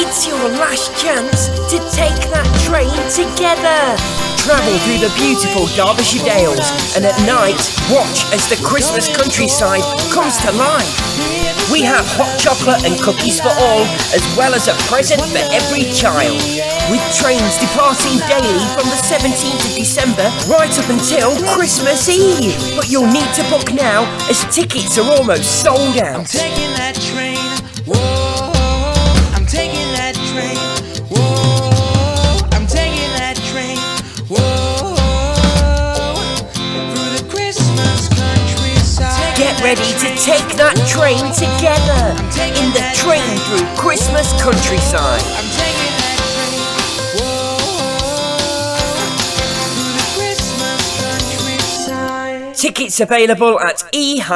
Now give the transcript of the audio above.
It's your last chance to take that train together. Travel through the beautiful Derbyshire Dales, and at night, watch as the Christmas countryside comes to life. We have hot chocolate and cookies for all, as well as a present for every child. With trains departing daily from the 17th of December right up until Christmas Eve. But you'll need to book now, as tickets are almost sold out. I'm taking that train, whoa, I'm taking that train, whoa, I'm taking that train, whoa, through the Christmas countryside. Get ready to take that train together in the train through Christmas countryside. I'm taking that train, whoa, through the Christmas countryside. Tickets available at e-v-r.com.